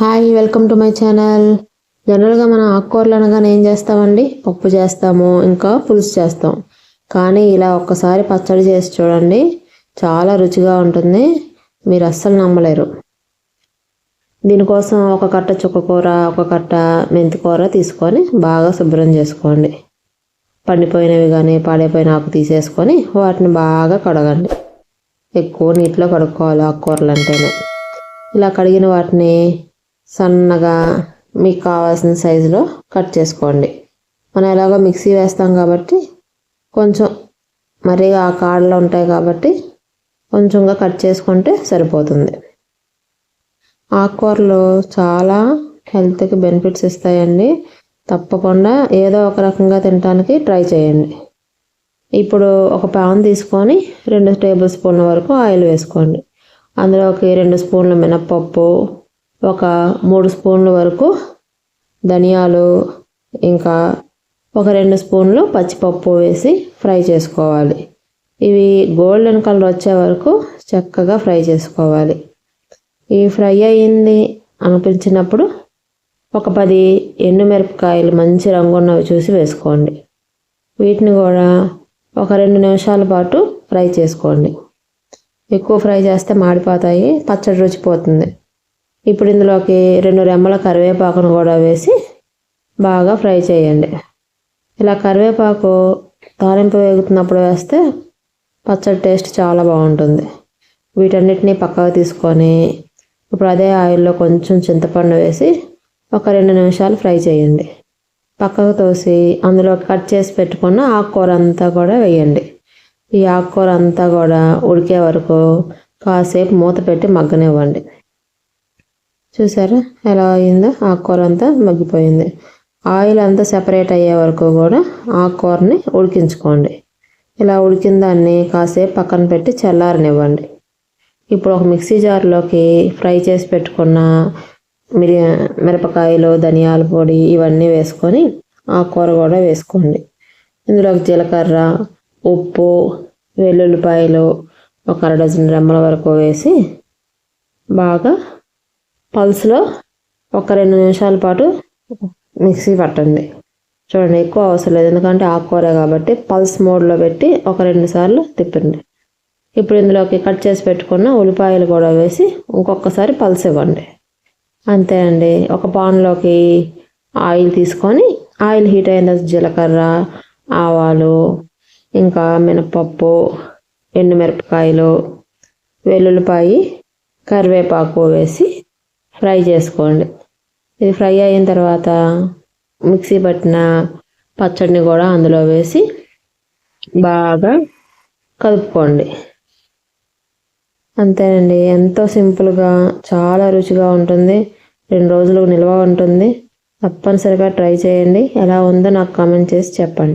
Hi, welcome to my channel. జనరల్గా మనం ఆకుకూరలు అనగానే ఏం చేస్తామండి? పప్పు చేస్తాము, ఇంకా పులుసు చేస్తాం. కానీ ఇలా ఒక్కసారి పచ్చడి చేసి చూడండి, చాలా రుచిగా ఉంటుంది. మీరు అస్సలు నమ్మలేరు. దీనికోసం ఒక కట్ట చుక్కకూర, ఒక కట్ట మెంతికూర తీసుకొని బాగా శుభ్రం చేసుకోండి. పండిపోయినవి కానీ పాడైపోయిన ఆకు తీసేసుకొని వాటిని బాగా కడగండి. ఎక్కువ నీటిలో కడుక్కోవాలి ఆకుకూరలు అంటేనే. ఇలా కడిగిన వాటిని సన్నగా మీకు కావాల్సిన సైజులో కట్ చేసుకోండి. మనం ఎలాగో మిక్సీ వేస్తాం కాబట్టి కొంచెం మరీ ఆ కాడలు ఉంటాయి కాబట్టి కొంచెంగా కట్ చేసుకుంటే సరిపోతుంది. ఆకుకూరలు చాలా హెల్త్కి బెనిఫిట్స్ ఇస్తాయండి. తప్పకుండా ఏదో ఒక రకంగా తినడానికి ట్రై చేయండి. ఇప్పుడు ఒక పాన్ తీసుకొని 2 టేబుల్ స్పూన్ల వరకు ఆయిల్ వేసుకోండి. అందులోకి 2 స్పూన్ల మినప్పప్పు, ఒక 3 స్పూన్ల వరకు ధనియాలు, ఇంకా ఒక 2 స్పూన్లు పచ్చిపప్పు వేసి ఫ్రై చేసుకోవాలి. ఇవి గోల్డెన్ కలర్ వచ్చే వరకు చక్కగా ఫ్రై చేసుకోవాలి. ఇవి ఫ్రై అయ్యింది అనిపించినప్పుడు ఒక 10 ఎండుమిరపకాయలు మంచి రంగు ఉన్నవి చూసి వేసుకోండి. వీటిని కూడా ఒక 2 నిమిషాల పాటు ఫ్రై చేసుకోండి. ఎక్కువ ఫ్రై చేస్తే మాడిపోతాయి, పచ్చడి రుచిపోతుంది. ఇప్పుడు ఇందులోకి 2 రెమ్మల కరివేపాకును కూడా వేసి బాగా ఫ్రై చేయండి. ఇలా కరివేపాకు తాలింపు వేగుతున్నప్పుడు వేస్తే పచ్చడి టేస్ట్ చాలా బాగుంటుంది. వీటన్నిటిని పక్కకు తీసుకొని ఇప్పుడు అదే ఆయిల్లో కొంచెం చింతపండు వేసి ఒక 2 నిమిషాలు ఫ్రై చేయండి. పక్కకు తోసి అందులో కట్ చేసి పెట్టుకున్న ఆకుకూర అంతా కూడా వేయండి. ఈ ఆకుకూర అంతా కూడా ఉడికే వరకు కాసేపు మూత పెట్టి మగ్గనివ్వండి. చూసారా ఎలా అయిందో? ఆకుకూర అంతా మగ్గిపోయింది. ఆయిల్ అంతా సెపరేట్ అయ్యే వరకు కూడా ఆకుకూరని ఉడికించుకోండి. ఇలా ఉడికిన దాన్ని కాసేపు పక్కన పెట్టి చల్లారనివ్వండి. ఇప్పుడు ఒక మిక్సీ జార్లోకి ఫ్రై చేసి పెట్టుకున్న మిరపకాయలు, ధనియాల పొడి ఇవన్నీ వేసుకొని ఆకుకూర కూడా వేసుకోండి. ఇందులోకి జీలకర్ర, ఉప్పు, వెల్లుల్లిపాయలు ఒక 1/2 డజన్ రెమ్మల వరకు వేసి బాగా పల్స్లో ఒక 2 నిమిషాల పాటు మిక్సీ పట్టండి. చూడండి, ఎక్కువ అవసరం లేదు ఎందుకంటే ఆకుకూర కాబట్టి పల్స్ మోడ్లో పెట్టి ఒక 2 సార్లు తిప్పండి. ఇప్పుడు ఇందులోకి కట్ చేసి పెట్టుకున్న ఉల్లిపాయలు కూడా వేసి ఇంకొకసారి పల్స్ ఇవ్వండి. అంతే అండి. ఒక పాన్లోకి ఆయిల్ తీసుకొని ఆయిల్ హీట్ అయిన జీలకర్ర, ఆవాలు, ఇంకా మినపప్పు, ఎండుమిరపకాయలు, వెల్లుల్లిపాయ, కరివేపాకు వేసి ఫ్రై చేసుకోండి. ఇది ఫ్రై అయిన తర్వాత మిక్సీ పట్టిన పచ్చడిని కూడా అందులో వేసి బాగా కలుపుకోండి. అంతేనండి, ఎంతో సింపుల్గా చాలా రుచిగా ఉంటుంది. 2 రోజులకు నిల్వ ఉంటుంది. తప్పనిసరిగా ట్రై చేయండి. ఎలా ఉందో నాకు కామెంట్ చేసి చెప్పండి.